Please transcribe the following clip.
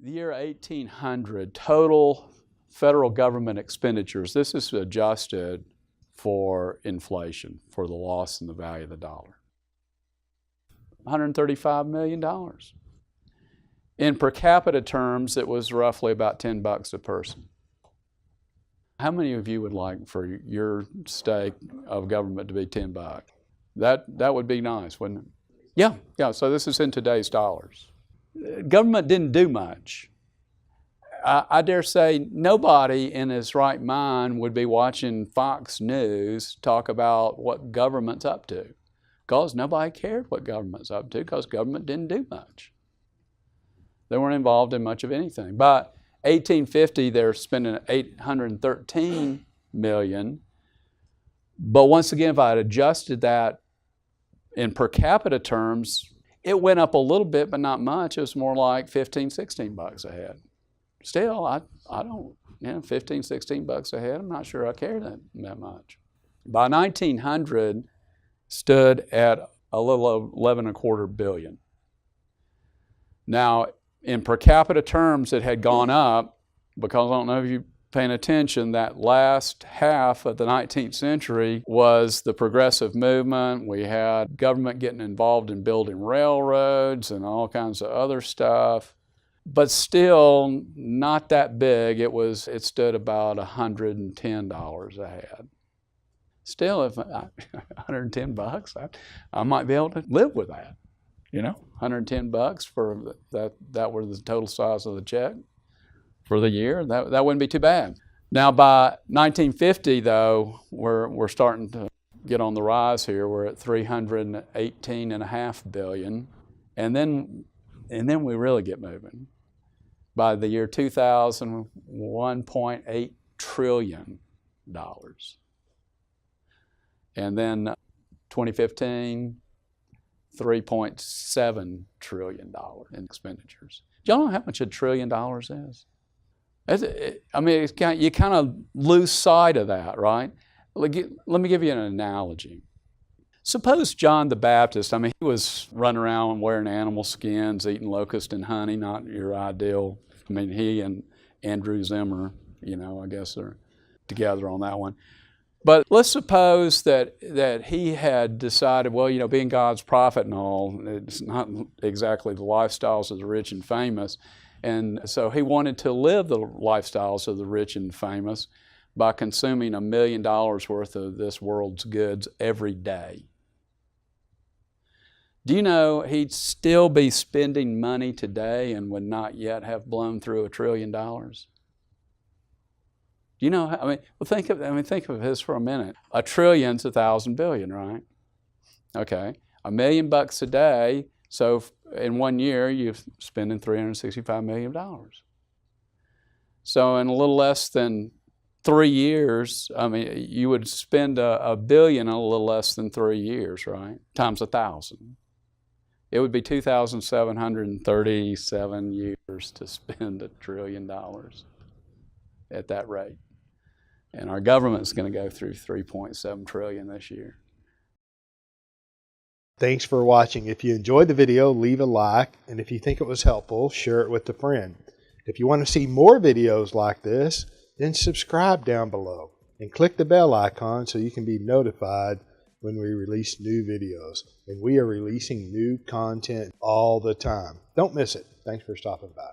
The year 1800, total federal government expenditures, this is adjusted for inflation, for the loss in the value of the dollar. $135 million. In per capita terms, it was roughly about $10 a person. How many of you would like for your stake of government to be $10? That would be nice, wouldn't it? Yeah, so this is in today's dollars. Government didn't do much. I dare say nobody in his right mind would be watching Fox News talk about what government's up to, because nobody cared what government's up to, because government didn't do much. They weren't involved in much of anything. By 1850, they're spending $813 million. But once again, if I had adjusted that in per capita terms, it went up a little bit, but not much. It was more like $15, $16 a head. Still, I don't, $15, $16 a head, I'm not sure I care that much. By 1900, stood at a little over $11.25 billion. Now, in per capita terms, it had gone up, because I don't know if you're paying attention, that last half of the 19th century was the progressive movement. We had government getting involved in building railroads and all kinds of other stuff. But still not that big. It stood about $110 a head. Still, if $110, I might be able to live with that. You know, $110 for that were the total size of the check for the year. That wouldn't be too bad. Now by 1950, though, we're starting to get on the rise here. We're at $318.5 billion, and then we really get moving. By the year 2000, $1.8 trillion. And then 2015, $3.7 trillion in expenditures. Do y'all know how much $1 trillion is? You kind of lose sight of that, right? Let me give you an analogy. Suppose John the Baptist, he was running around wearing animal skins, eating locust and honey, not your ideal. He and Andrew Zimmer, I guess they're together on that one. But let's suppose that he had decided, well, being God's prophet and all, it's not exactly the lifestyles of the rich and famous. And so he wanted to live the lifestyles of the rich and famous by consuming $1 million worth of this world's goods every day. Do you know he'd still be spending money today and would not yet have blown through $1 trillion? Do you know? Think of this for a minute. $1 trillion's 1,000 billion, right? Okay, $1 million a day. So in 1 year, you're spending $365 million. So in a little less than 3 years, you would spend $1 billion in a little less than 3 years, right? Times 1,000. It would be 2,737 years to spend $1 trillion at that rate. And our government's going to go through $3.7 trillion this year. Thanks for watching. If you enjoyed the video, leave a like. And if you think it was helpful, share it with a friend. If you want to see more videos like this, then subscribe down below and click the bell icon so you can be notified when we release new videos. And we are releasing new content all the time. Don't miss it. Thanks for stopping by.